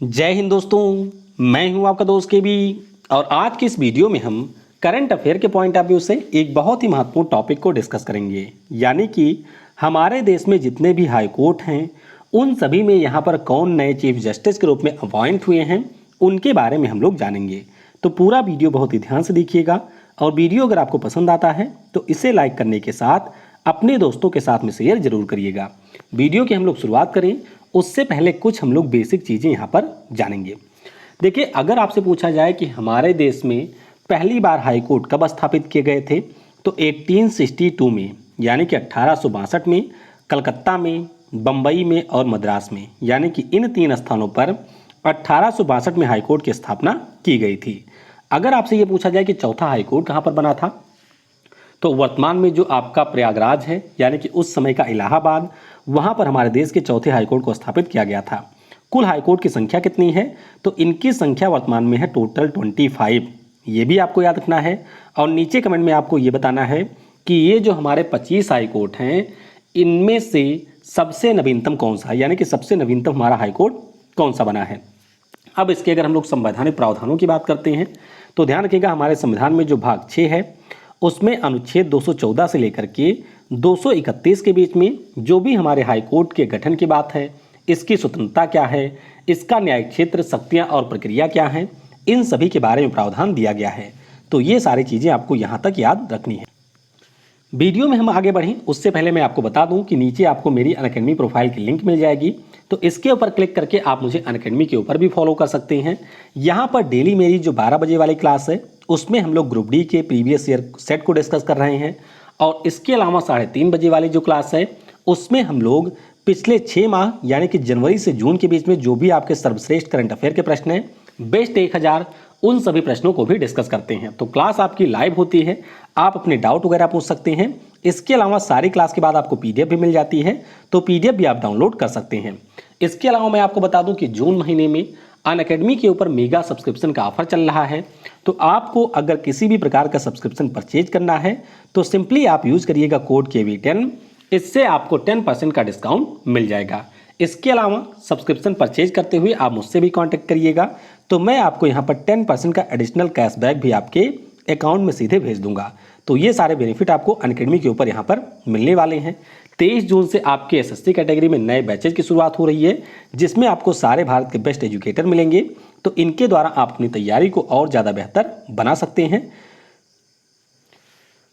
जय हिंद दोस्तों, मैं हूं आपका दोस्त के बी। और आज की इस वीडियो में हम करंट अफेयर के पॉइंट ऑफ व्यू से एक बहुत ही महत्वपूर्ण टॉपिक को डिस्कस करेंगे, यानी कि हमारे देश में जितने भी हाई कोर्ट हैं उन सभी में यहाँ पर कौन नए चीफ जस्टिस के रूप में अपॉइंट हुए हैं उनके बारे में हम लोग जानेंगे। तो पूरा वीडियो बहुत ही ध्यान से देखिएगा और वीडियो अगर आपको पसंद आता है तो इसे लाइक करने के साथ अपने दोस्तों के साथ में शेयर जरूर करिएगा। वीडियो की हम लोग शुरुआत करें उससे पहले कुछ हम लोग बेसिक चीज़ें यहाँ पर जानेंगे। देखिए, अगर आपसे पूछा जाए कि हमारे देश में पहली बार हाई कोर्ट कब स्थापित किए गए थे तो 1862 में, यानी कि 1862 में कलकत्ता में, बम्बई में और मद्रास में, यानी कि इन तीन स्थानों पर 1862 में हाई कोर्ट की स्थापना की गई थी। अगर आपसे ये पूछा जाए कि चौथा हाई कोर्ट कहाँ पर बना था तो वर्तमान में जो आपका प्रयागराज है, यानी कि उस समय का इलाहाबाद, वहाँ पर हमारे देश के चौथे हाईकोर्ट को स्थापित किया गया था। कुल हाईकोर्ट की संख्या कितनी है तो इनकी संख्या वर्तमान में है टोटल 25। ये भी आपको याद रखना है और नीचे कमेंट में आपको ये बताना है कि ये जो हमारे 25 हाईकोर्ट हैं इनमें से सबसे नवीनतम कौन सा है, यानी कि सबसे नवीनतम हमारा हाईकोर्ट कौन सा बना है। अब इसके अगर हम लोग संवैधानिक प्रावधानों की बात करते हैं तो ध्यान रखिएगा, हमारे संविधान में जो भाग 6 है उसमें अनुच्छेद 214 से लेकर के 231 के बीच में जो भी हमारे हाई कोर्ट के गठन की बात है, इसकी स्वतंत्रता क्या है, इसका न्यायिक क्षेत्र, शक्तियां और प्रक्रिया क्या हैं, इन सभी के बारे में प्रावधान दिया गया है। तो ये सारी चीज़ें आपको यहाँ तक याद रखनी है। वीडियो में हम आगे बढ़ें उससे पहले मैं आपको बता दूं कि नीचे आपको मेरी अनअकैडमी प्रोफाइल की लिंक मिल जाएगी, तो इसके ऊपर क्लिक करके आप मुझे अनअकैडमी के ऊपर भी फॉलो कर सकते हैं। यहाँ पर डेली मेरी जो 12 बजे वाली क्लास है उसमें हम लोग ग्रुप डी के प्रीवियस ईयर सेट को डिस्कस कर रहे हैं और इसके अलावा 3:30 बजे वाली जो क्लास है उसमें हम लोग पिछले 6 माह यानी कि जनवरी से जून के बीच में जो भी आपके सर्वश्रेष्ठ करंट अफेयर के प्रश्न हैं, बेस्ट 1000, उन सभी प्रश्नों को भी डिस्कस करते हैं। तो क्लास आपकी लाइव होती है, आप अपने डाउट वगैरह पूछ सकते हैं। इसके अलावा सारी क्लास के बाद आपको पीडीएफ भी मिल जाती है, तो पीडीएफ भी आप डाउनलोड कर सकते हैं। इसके अलावा मैं आपको बता दूं कि जून महीने में अनअकैडमी के ऊपर मेगा सब्सक्रिप्शन का ऑफर चल रहा है। तो आपको अगर किसी भी प्रकार का सब्सक्रिप्शन परचेज करना है तो सिंपली आप यूज करिएगा कोड KV10, इससे आपको 10% का डिस्काउंट मिल जाएगा। इसके अलावा सब्सक्रिप्शन परचेज करते हुए आप मुझसे भी कांटेक्ट करिएगा, तो मैं आपको यहाँ पर 10% का एडिशनल कैशबैक भी आपके अकाउंट में सीधे भेज दूंगा। तो ये सारे बेनिफिट आपको अनअकैडमी के ऊपर यहाँ पर मिलने वाले हैं। 23 जून से आपके SSC कैटेगरी में नए बैचेज की शुरुआत हो रही है, जिसमें आपको सारे भारत के बेस्ट एजुकेटर मिलेंगे। तो इनके द्वारा आप अपनी तैयारी को और ज़्यादा बेहतर बना सकते हैं।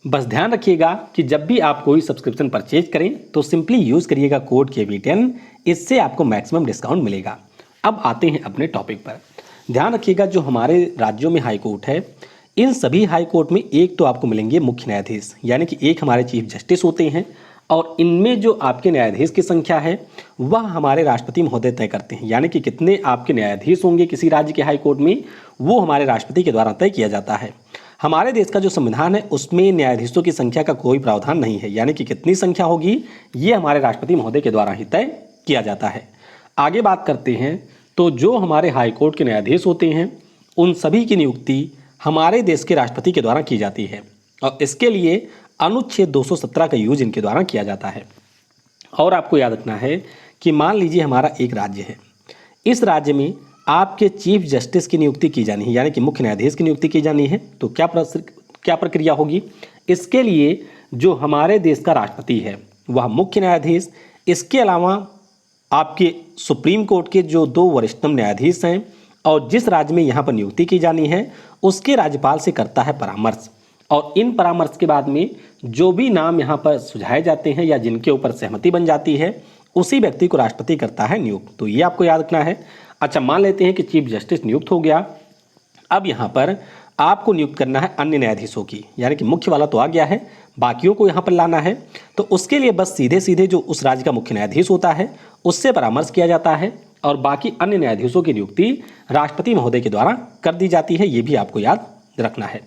बस ध्यान रखिएगा कि जब भी आप कोई सब्सक्रिप्शन परचेज करें तो सिंपली यूज करिएगा कोड KV10, इससे आपको मैक्सिमम डिस्काउंट मिलेगा। अब आते हैं अपने टॉपिक पर। ध्यान रखिएगा, जो हमारे राज्यों में हाई कोर्ट है इन सभी हाई कोर्ट में एक तो आपको मिलेंगे मुख्य न्यायाधीश, यानी कि एक हमारे चीफ जस्टिस होते हैं और इनमें जो आपके न्यायाधीश की संख्या है वह हमारे राष्ट्रपति महोदय तय करते हैं। यानी कि कितने आपके न्यायाधीश होंगे किसी राज्य के हाई कोर्ट में, वो हमारे राष्ट्रपति के द्वारा तय किया जाता है। हमारे देश का जो संविधान है उसमें न्यायाधीशों की संख्या का कोई प्रावधान नहीं है, यानी कि कितनी संख्या होगी ये हमारे राष्ट्रपति महोदय के द्वारा ही तय किया जाता है। आगे बात करते हैं तो जो हमारे हाई कोर्ट के न्यायाधीश होते हैं उन सभी की नियुक्ति हमारे देश के राष्ट्रपति के द्वारा की जाती है और इसके लिए अनुच्छेद 217 का यूज इनके द्वारा किया जाता है। और आपको याद रखना है कि मान लीजिए हमारा एक राज्य है, इस राज्य में आपके चीफ जस्टिस की नियुक्ति की जानी है, यानी कि मुख्य न्यायाधीश की नियुक्ति की जानी है। तो क्या प्रक्रिया होगी, इसके लिए जो हमारे देश का राष्ट्रपति है वह मुख्य न्यायाधीश, इसके अलावा आपके सुप्रीम कोर्ट के जो 2 वरिष्ठतम न्यायाधीश हैं और जिस राज्य में यहाँ पर नियुक्ति की जानी है उसके राज्यपाल से करता है परामर्श, और इन परामर्श के बाद में जो भी नाम यहाँ पर सुझाए जाते हैं या जिनके ऊपर सहमति बन जाती है उसी व्यक्ति को राष्ट्रपति करता है नियुक्त। तो ये आपको याद रखना है। अच्छा, मान लेते हैं कि चीफ जस्टिस नियुक्त हो गया, अब यहाँ पर आपको नियुक्त करना है अन्य न्यायाधीशों की, यानी कि मुख्य वाला तो आ गया है, बाकियों को यहाँ पर लाना है। तो उसके लिए बस सीधे सीधे जो उस राज्य का मुख्य न्यायाधीश होता है उससे परामर्श किया जाता है और बाकी अन्य न्यायाधीशों की नियुक्ति राष्ट्रपति महोदय के द्वारा कर दी जाती है। ये भी आपको याद रखना है।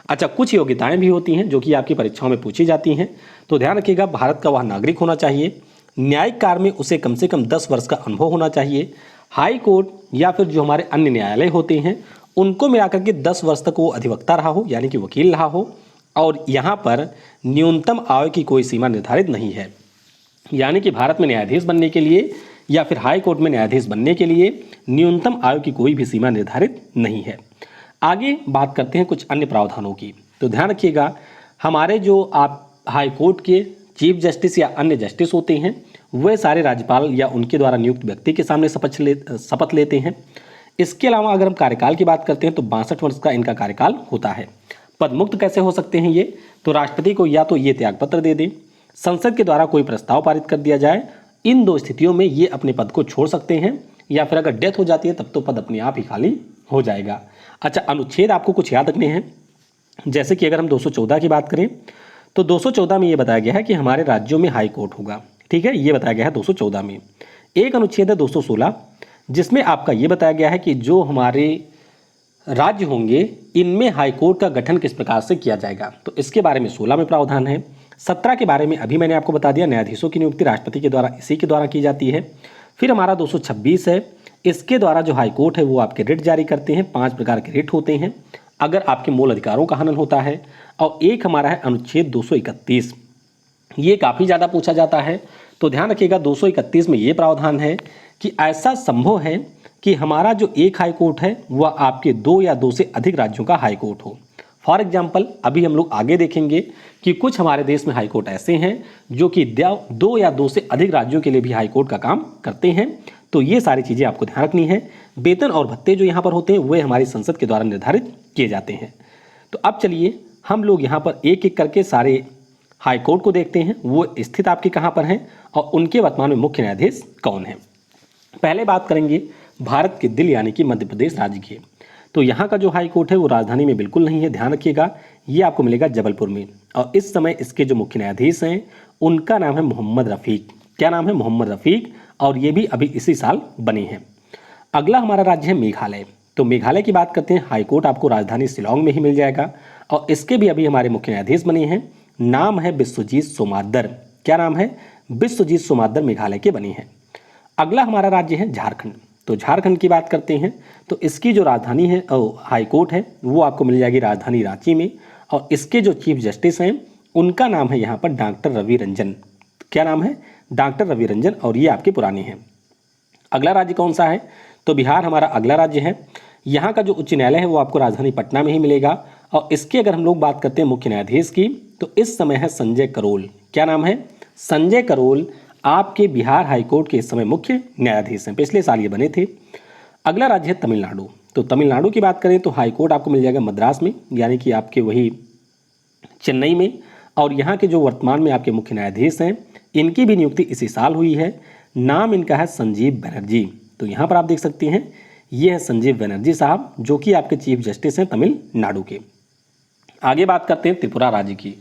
अच्छा, कुछ योग्यताएं भी होती हैं जो कि आपकी परीक्षाओं में पूछी जाती हैं। तो ध्यान रखिएगा, भारत का वह नागरिक होना चाहिए, न्यायिक कार्य में उसे कम से कम 10 वर्ष का अनुभव होना चाहिए, हाई कोर्ट या फिर जो हमारे अन्य न्यायालय होते हैं उनको मिलाकर के 10 वर्ष तक वो अधिवक्ता रहा हो, यानी कि वकील रहा हो, और यहाँ पर न्यूनतम आयु की कोई सीमा निर्धारित नहीं है। यानी कि भारत में न्यायाधीश बनने के लिए या फिर हाई कोर्ट में न्यायाधीश बनने के लिए न्यूनतम आयु की कोई भी सीमा निर्धारित नहीं है। आगे बात करते हैं कुछ अन्य प्रावधानों की। तो ध्यान रखिएगा, हमारे जो आप हाई कोर्ट के चीफ जस्टिस या अन्य जस्टिस होते हैं वे सारे राज्यपाल या उनके द्वारा नियुक्त व्यक्ति के सामने शपथ लेते हैं। इसके अलावा अगर हम कार्यकाल की बात करते हैं तो 62 वर्ष का इनका कार्यकाल होता है। पद मुक्त कैसे हो सकते हैं ये? तो राष्ट्रपति को या तो ये त्यागपत्र दे दें, संसद के द्वारा कोई प्रस्ताव पारित कर दिया जाए, इन दो स्थितियों में ये अपने पद को छोड़ सकते हैं, या फिर अगर डेथ हो जाती है तब तो पद अपने आप ही खाली हो जाएगा। अच्छा, अनुच्छेद आपको कुछ याद रखने हैं, जैसे कि अगर हम 214 की बात करें तो 214 में ये बताया गया है कि हमारे राज्यों में हाई कोर्ट होगा। ठीक है, ये बताया गया है 214 में। एक अनुच्छेद है 216 जिसमें आपका ये बताया गया है कि जो हमारे राज्य होंगे इनमें हाई कोर्ट का गठन किस प्रकार से किया जाएगा। तो इसके बारे में 16 में प्रावधान है। 17 के बारे में अभी मैंने आपको बता दिया, न्यायाधीशों की नियुक्ति राष्ट्रपति के द्वारा इसी के द्वारा की जाती है। फिर हमारा 226 है, इसके द्वारा जो हाई कोर्ट है वो आपके रिट जारी करते हैं। 5 प्रकार के रिट होते हैं अगर आपके मूल अधिकारों का हनन होता है। और एक हमारा है अनुच्छेद 231, ये काफ़ी ज़्यादा पूछा जाता है। तो ध्यान रखिएगा 231 में ये प्रावधान है कि ऐसा संभव है कि हमारा जो एक हाई कोर्ट है वह आपके 2 या 2 से अधिक राज्यों का हाई कोर्ट हो। फॉर एग्जाम्पल अभी हम लोग आगे देखेंगे कि कुछ हमारे देश में हाई कोर्ट ऐसे हैं जो कि 2 या 2 से अधिक राज्यों के लिए भी हाई कोर्ट का काम करते हैं। तो ये सारी चीज़ें आपको ध्यान रखनी है। वेतन और भत्ते जो यहाँ पर होते हैं वे हमारी संसद के द्वारा निर्धारित किए जाते हैं। तो अब चलिए हम लोग यहाँ पर एक एक करके सारे हाई कोर्ट को देखते हैं, वो स्थित आपके कहाँ पर हैं और उनके वर्तमान में मुख्य न्यायाधीश कौन है। पहले बात करेंगे भारत के दिल यानी कि मध्य प्रदेश राज्य की। तो यहाँ का जो हाई कोर्ट है वो राजधानी में बिल्कुल नहीं है, ध्यान रखिएगा, ये आपको मिलेगा जबलपुर में। और इस समय इसके जो मुख्य न्यायाधीश हैं उनका नाम है मोहम्मद रफ़ीक। क्या नाम है? मोहम्मद रफ़ीक। और ये भी अभी इसी साल बने हैं। अगला हमारा राज्य है मेघालय। तो मेघालय की बात करते हैं, हाई कोर्ट आपको राजधानी शिलांग में ही मिल जाएगा और इसके भी अभी हमारे मुख्य न्यायाधीश बने हैं। नाम है बिस्वजीत सोमादर। क्या नाम है? बिस्वजीत सोमादर मेघालय के बने हैं। अगला हमारा राज्य है झारखंड। तो झारखंड की बात करते हैं तो इसकी जो राजधानी है हाई कोर्ट है वो आपको मिल जाएगी राजधानी रांची में और इसके जो चीफ जस्टिस हैं उनका नाम है यहाँ पर डॉक्टर रवि रंजन। क्या नाम है? डॉक्टर रवि रंजन। और ये आपके पुराने हैं। अगला राज्य कौन सा है? तो बिहार हमारा अगला राज्य है। यहाँ का जो उच्च न्यायालय है वो आपको राजधानी पटना में ही मिलेगा और इसके अगर हम लोग बात करते हैं मुख्य न्यायाधीश की तो इस समय है संजय करोल। क्या नाम है? संजय करोल आपके बिहार हाईकोर्ट के इस समय मुख्य न्यायाधीश हैं, पिछले साल ये बने थे। अगला राज्य है तमिलनाडु। तो तमिलनाडु की बात करें तो हाईकोर्ट आपको मिल जाएगा मद्रास में, यानी कि आपके वही चेन्नई में। और यहाँ के जो वर्तमान में आपके मुख्य न्यायाधीश हैं इनकी भी नियुक्ति इसी साल हुई है। नाम इनका है संजीव बनर्जी। तो यहाँ पर आप देख सकते हैं ये है संजीव बनर्जी साहब जो कि आपके चीफ जस्टिस हैं तमिलनाडु के। आगे बात करते हैं त्रिपुरा राज्य की।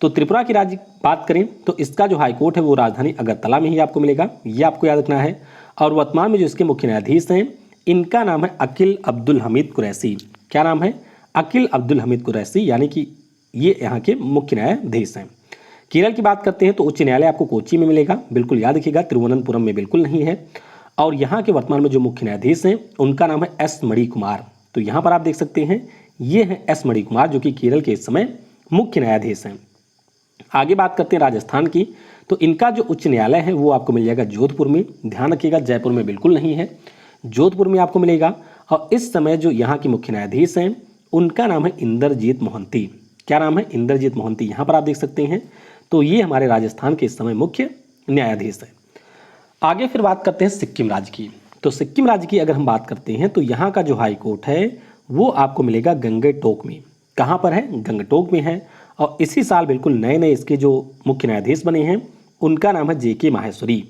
तो त्रिपुरा की राज्य बात करें तो इसका जो हाई कोर्ट है वो राजधानी अगरतला में ही आपको मिलेगा, ये आपको याद रखना है। और वर्तमान में जो इसके मुख्य न्यायाधीश हैं इनका नाम है अकील अब्दुल हमीद कुरैशी। क्या नाम है? अकील अब्दुल हमीद कुरैशी, यानी कि ये यहाँ के मुख्य न्यायाधीश हैं। केरल की बात करते हैं तो उच्च न्यायालय आपको कोच्चि में मिलेगा, बिल्कुल याद रखिएगा, तिरुवनंतपुरम में बिल्कुल नहीं है। और यहाँ के वर्तमान में जो मुख्य न्यायाधीश हैं उनका नाम है एस मणिकुमार। तो यहाँ पर आप देख सकते हैं ये है एस मणिकुमार जो कि केरल के इस समय मुख्य न्यायाधीश हैं। आगे बात करते हैं राजस्थान की। तो इनका जो उच्च न्यायालय है वो आपको मिल जाएगा जोधपुर में, ध्यान रखिएगा जयपुर में बिल्कुल नहीं है, जोधपुर में आपको मिलेगा। और इस समय जो यहाँ के मुख्य न्यायाधीश हैं उनका नाम है इंद्रजीत मोहंती। क्या नाम है? इंद्रजीत मोहंती। यहाँ पर आप देख सकते हैं। तो ये हमारे राजस्थान के इस समय मुख्य न्यायाधीश हैं। आगे फिर बात करते हैं सिक्किम राज्य की। तो सिक्किम राज्य की अगर हम बात करते हैं तो यहाँ का जो हाई कोर्ट है वो आपको मिलेगा गंगटोक में। कहाँ पर है? गंगटोक में है। और इसी साल बिल्कुल नए नए इसके जो मुख्य न्यायाधीश बने हैं उनका नाम है जेके माहेश्वरी।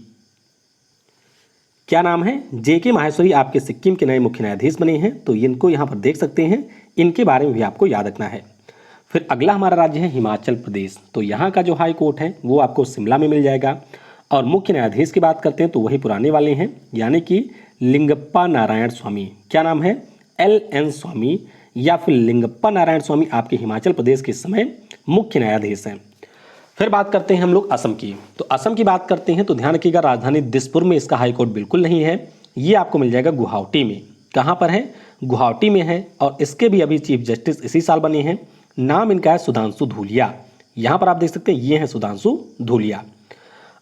क्या नाम है? जेके माहेश्वरी आपके सिक्किम के नए मुख्य न्यायाधीश बने हैं। तो इनको यहाँ पर देख सकते हैं, इनके बारे में भी आपको याद रखना है। फिर अगला हमारा राज्य है हिमाचल प्रदेश। तो यहाँ का जो हाई कोर्ट है वो आपको शिमला में मिल जाएगा। और मुख्य न्यायाधीश की बात करते हैं तो वही पुराने वाले हैं, यानी कि लिंगप्पा नारायण स्वामी। क्या नाम है? LN स्वामी या फिर लिंगप्पा नारायण स्वामी आपके हिमाचल प्रदेश के समय मुख्य न्यायाधीश हैं। फिर बात करते हैं हम लोग असम की। तो असम की बात करते हैं तो ध्यान रखिएगा राजधानी दिसपुर में इसका हाई कोर्ट बिल्कुल नहीं है, ये आपको मिल जाएगा गुवाहाटी में। कहाँ पर है? गुवाहाटी में है। और इसके भी अभी चीफ जस्टिस इसी साल बने हैं। नाम इनका है सुधांशु धूलिया। यहाँ पर आप देख सकते हैं ये है सुधांशु धूलिया।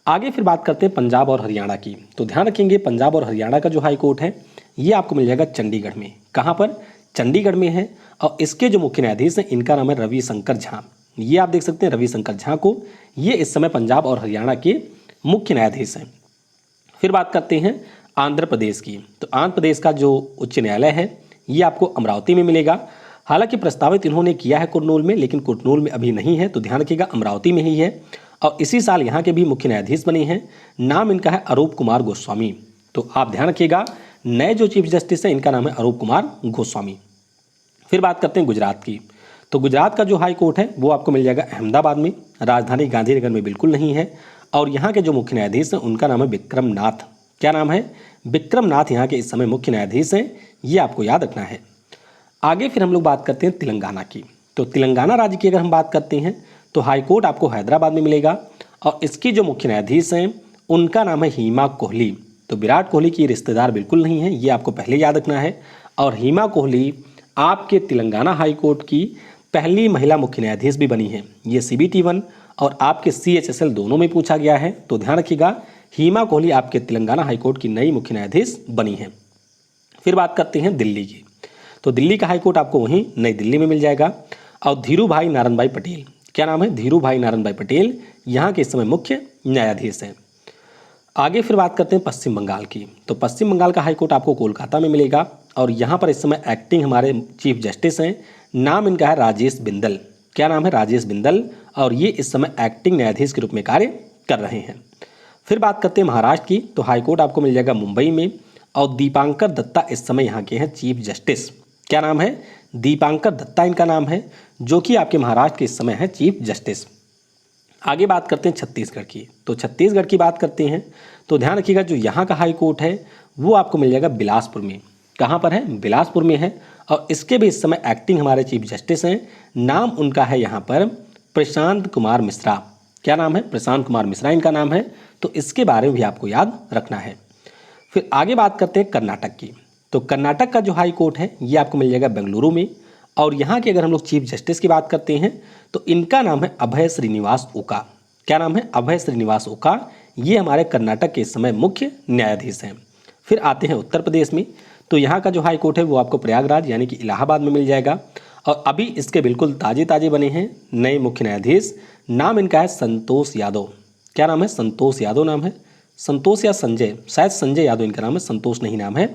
आगे फिर बात करते हैं पंजाब और हरियाणा की। तो ध्यान रखेंगे पंजाब और हरियाणा का जो हाई कोर्ट है ये आपको मिल जाएगा चंडीगढ़ में। कहाँ पर? चंडीगढ़ में है। और इसके जो मुख्य न्यायाधीश हैं इनका नाम है रविशंकर झा। ये आप देख सकते हैं रविशंकर झा को, ये इस समय पंजाब और हरियाणा के मुख्य न्यायाधीश हैं। फिर बात करते हैं आंध्र प्रदेश की। तो आंध्र प्रदेश का जो उच्च न्यायालय है ये आपको अमरावती में मिलेगा। हालांकि प्रस्तावित इन्होंने किया है कुरनूल में, लेकिन कुरनूल में अभी नहीं है, तो ध्यान रखिएगा अमरावती में ही है। और इसी साल यहाँ के भी मुख्य न्यायाधीश बने हैं। नाम इनका है अरूप कुमार गोस्वामी। तो आप ध्यान रखिएगा नए जो चीफ जस्टिस है इनका नाम है अरूप कुमार गोस्वामी। फिर बात करते हैं गुजरात की। तो गुजरात का जो हाई कोर्ट है वो आपको मिल जाएगा अहमदाबाद में, राजधानी गांधीनगर में बिल्कुल नहीं है। और यहाँ के जो मुख्य न्यायाधीश हैं उनका नाम है विक्रम नाथ। क्या नाम है? विक्रम नाथ यहाँ के इस समय मुख्य न्यायाधीश हैं, ये आपको याद रखना है। आगे फिर हम लोग बात करते हैं तेलंगाना की। तो तेलंगाना राज्य की अगर हम बात करते हैं तो हाई कोर्ट आपको हैदराबाद में मिलेगा। और इसकी जो मुख्य न्यायाधीश हैं उनका नाम है हीमा कोहली। तो विराट कोहली की रिश्तेदार बिल्कुल नहीं है, ये आपको पहले याद रखना है। और हीमा कोहली आपके तेलंगाना हाई कोर्ट की पहली महिला मुख्य न्यायाधीश भी बनी है। ये CBT 1 और आपके CHSL दोनों में पूछा गया है। तो ध्यान रखिएगा हीमा कोहली आपके तेलंगाना हाई कोर्ट की नई मुख्य न्यायाधीश बनी है। फिर बात करते हैं दिल्ली की। तो दिल्ली का हाई कोर्ट आपको वहीं नई दिल्ली में मिल जाएगा। और धीरूभाई नारायण पटेल, क्या नाम है? धीरूभाई नारायण पटेल यहाँ के इस समय मुख्य न्यायाधीश हैं। आगे फिर बात करते हैं पश्चिम बंगाल की। तो पश्चिम बंगाल का हाई कोर्ट आपको कोलकाता में मिलेगा। और यहाँ पर इस समय एक्टिंग हमारे चीफ जस्टिस हैं, नाम इनका है राजेश बिंदल। क्या नाम है? राजेश बिंदल। और ये इस समय एक्टिंग न्यायाधीश के रूप में कार्य कर रहे हैं। फिर बात करते हैं महाराष्ट्र की। तो हाई कोर्ट आपको मिल जाएगा मुंबई में। और दीपांकर दत्ता इस समय यहाँ के हैं चीफ जस्टिस। क्या नाम है? दीपांकर दत्ता इनका नाम है, जो कि आपके महाराष्ट्र के इस समय है चीफ जस्टिस। आगे बात करते हैं छत्तीसगढ़ की। तो छत्तीसगढ़ की बात करते हैं तो ध्यान रखिएगा जो यहाँ का हाई कोर्ट है वो आपको मिल जाएगा बिलासपुर में। कहाँ पर है? बिलासपुर में है। और इसके भी इस समय एक्टिंग हमारे चीफ जस्टिस हैं, नाम उनका है यहाँ पर प्रशांत कुमार मिश्रा। क्या नाम है? प्रशांत कुमार मिश्रा इनका नाम है। तो इसके बारे में भी आपको याद रखना है। फिर आगे बात करते हैं कर्नाटक की। तो कर्नाटक का जो हाई कोर्ट है ये आपको मिल जाएगा बेंगलुरु में। और यहाँ के अगर हम लोग चीफ जस्टिस की बात करते हैं तो इनका नाम है अभय श्रीनिवास ओका। क्या नाम है? अभय श्रीनिवास ओका। ये हमारे कर्नाटक के इस समय मुख्य न्यायाधीश हैं। फिर आते हैं उत्तर प्रदेश में। तो यहाँ का जो हाई कोर्ट है वो आपको प्रयागराज यानी कि इलाहाबाद में मिल जाएगा। और अभी इसके बिल्कुल ताजे बने हैं नए मुख्य न्यायाधीश। नाम इनका है संतोष यादव। क्या नाम है? संतोष यादव नाम है। संतोष या संजय, शायद संजय यादव इनका नाम है, संतोष नहीं नाम है,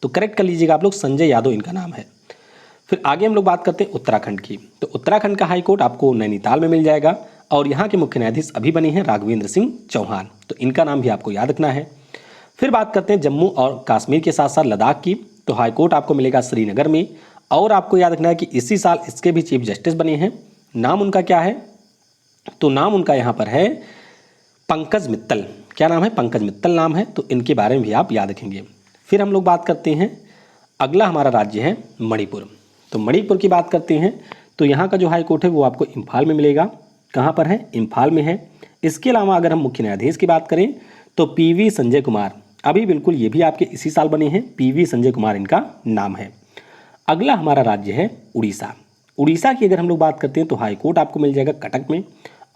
तो करेक्ट कर लीजिएगा आप लोग, संजय यादव इनका नाम है। फिर आगे हम लोग बात करते हैं उत्तराखंड की। तो उत्तराखंड का हाई कोर्ट आपको नैनीताल में मिल जाएगा। और यहाँ के मुख्य न्यायाधीश अभी बने हैं राघवेंद्र सिंह चौहान। तो इनका नाम भी आपको याद रखना है। फिर बात करते हैं जम्मू और कश्मीर के साथ साथ लद्दाख की। तो हाई कोर्ट आपको मिलेगा श्रीनगर में। और आपको याद रखना है कि इसी साल इसके भी चीफ जस्टिस बने हैं। नाम उनका क्या है? तो नाम उनका यहाँ पर है पंकज मित्तल। क्या नाम है? पंकज मित्तल नाम है। तो इनके बारे में भी आप याद रखेंगे। फिर हम लोग बात करते हैं, अगला हमारा राज्य है मणिपुर। तो मणिपुर की बात करते हैं तो यहाँ का जो हाई कोर्ट है वो आपको इम्फाल में मिलेगा। कहाँ पर है? इम्फाल में है। इसके अलावा अगर हम मुख्य न्यायाधीश की बात करें तो PV संजय कुमार, अभी बिल्कुल ये भी आपके इसी साल बने हैं। PV संजय कुमार इनका नाम है। अगला हमारा राज्य है उड़ीसा। उड़ीसा की अगर हम लोग बात करते हैं तो हाई कोर्ट आपको मिल जाएगा कटक में।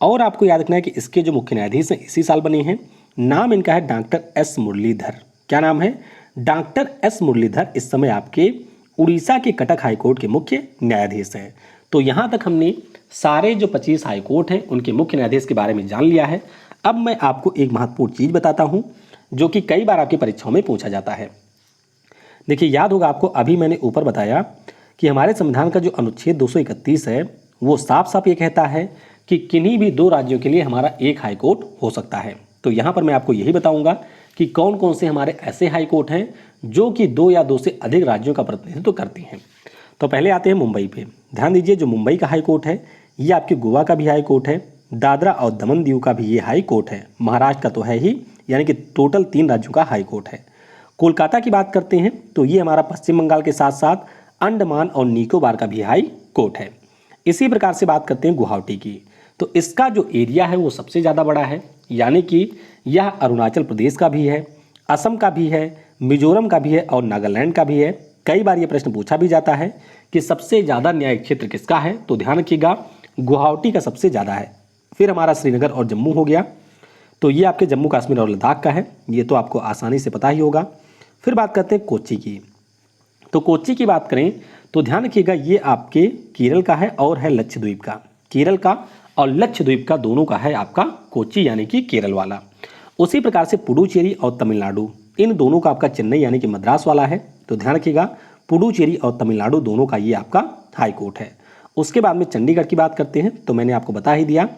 और आपको याद रखना है कि इसके जो मुख्य न्यायाधीश हैं इसी साल बने हैं। नाम इनका है डॉक्टर S मुरलीधर। क्या नाम है? डॉक्टर S मुरलीधर इस समय आपके उड़ीसा के कटक हाई कोर्ट के मुख्य न्यायाधीश हैं। तो यहाँ तक हमने सारे जो 25 हाई कोर्ट हैं उनके मुख्य न्यायाधीश के बारे में जान लिया है। अब मैं आपको एक महत्वपूर्ण चीज़ बताता हूँ जो कि कई बार आपकी परीक्षाओं में पूछा जाता है। देखिए, याद होगा आपको, अभी मैंने ऊपर बताया कि हमारे संविधान का जो अनुच्छेद 231 है वो साफ साफ ये कहता है कि किन्हीं भी 2 राज्यों के लिए हमारा एक हाई कोर्ट हो सकता है। तो यहाँ पर मैं आपको यही बताऊँगा कि कौन कौन से हमारे ऐसे हाई कोर्ट हैं जो कि 2 या 2 से अधिक राज्यों का प्रतिनिधित्व करती हैं। तो पहले आते हैं मुंबई पे। ध्यान दीजिए, जो मुंबई का हाई कोर्ट है ये आपके गोवा का भी हाई कोर्ट है, दादरा और दमन दीव का भी ये हाई कोर्ट है, महाराष्ट्र का तो है ही, यानी कि टोटल 3 राज्यों का हाई कोर्ट है। कोलकाता की बात करते हैं तो ये हमारा पश्चिम बंगाल के साथ साथ अंडमान और निकोबार का भी हाई कोर्ट है। इसी प्रकार से बात करते हैं गुवाहाटी की। तो इसका जो एरिया है वो सबसे ज़्यादा बड़ा है, यानी कि यह अरुणाचल प्रदेश का भी है, असम का भी है, मिजोरम का भी है और नागालैंड का भी है। कई बार ये प्रश्न पूछा भी जाता है कि सबसे ज़्यादा न्यायिक क्षेत्र किसका है, तो ध्यान रखिएगा गुवाहाटी का सबसे ज़्यादा है। फिर हमारा श्रीनगर और जम्मू हो गया। तो ये आपके जम्मू कश्मीर और लद्दाख का है, ये तो आपको आसानी से पता ही होगा। फिर बात करते हैं कोच्चि की। तो कोच्चि की बात करें तो ध्यान रखिएगा, ये आपके केरल का है और है लक्षद्वीप का। केरल का और लक्षद्वीप का दोनों का है आपका कोच्चि, यानी कि केरल वाला। उसी प्रकार से पुडुचेरी और तमिलनाडु, इन दोनों का आपका चेन्नई यानी कि मद्रास वाला है। तो ध्यान रखिएगा, पुडुचेरी और तमिलनाडु दोनों का ये आपका हाई कोर्ट है। उसके बाद में चंडीगढ़ की बात करते हैं, तो मैंने आपको बता ही दिया,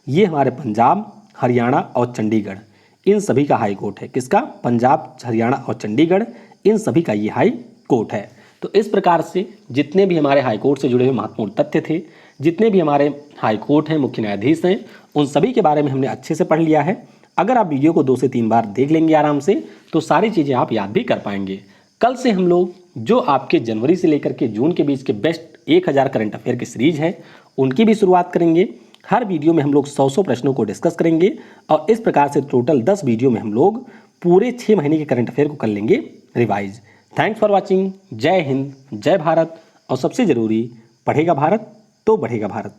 ये हमारे पंजाब, हरियाणा और चंडीगढ़, इन सभी का हाई कोर्ट है। किसका? पंजाब, हरियाणा और चंडीगढ़, इन सभी का ये हाई कोर्ट है। तो इस प्रकार से जितने भी हमारे हाई कोर्ट से जुड़े हुए महत्वपूर्ण तथ्य थे, जितने भी हमारे हाई कोर्ट हैं, मुख्य न्यायाधीश हैं, उन सभी के बारे में हमने अच्छे से पढ़ लिया है। अगर आप वीडियो को 2 से 3 बार देख लेंगे आराम से, तो सारी चीज़ें आप याद भी कर पाएंगे। कल से हम लोग जो आपके जनवरी से लेकर के जून के बीच के बेस्ट 1000 करंट अफेयर की सीरीज है, उनकी भी शुरुआत करेंगे। हर वीडियो में हम लोग 100 प्रश्नों को डिस्कस करेंगे और इस प्रकार से टोटल 10 वीडियो में हम लोग पूरे 6 महीने के करंट अफेयर को कर लेंगे रिवाइज। Thanks for watching. जय हिंद, जय भारत, और सबसे ज़रूरी, पढ़ेगा भारत तो बढ़ेगा भारत।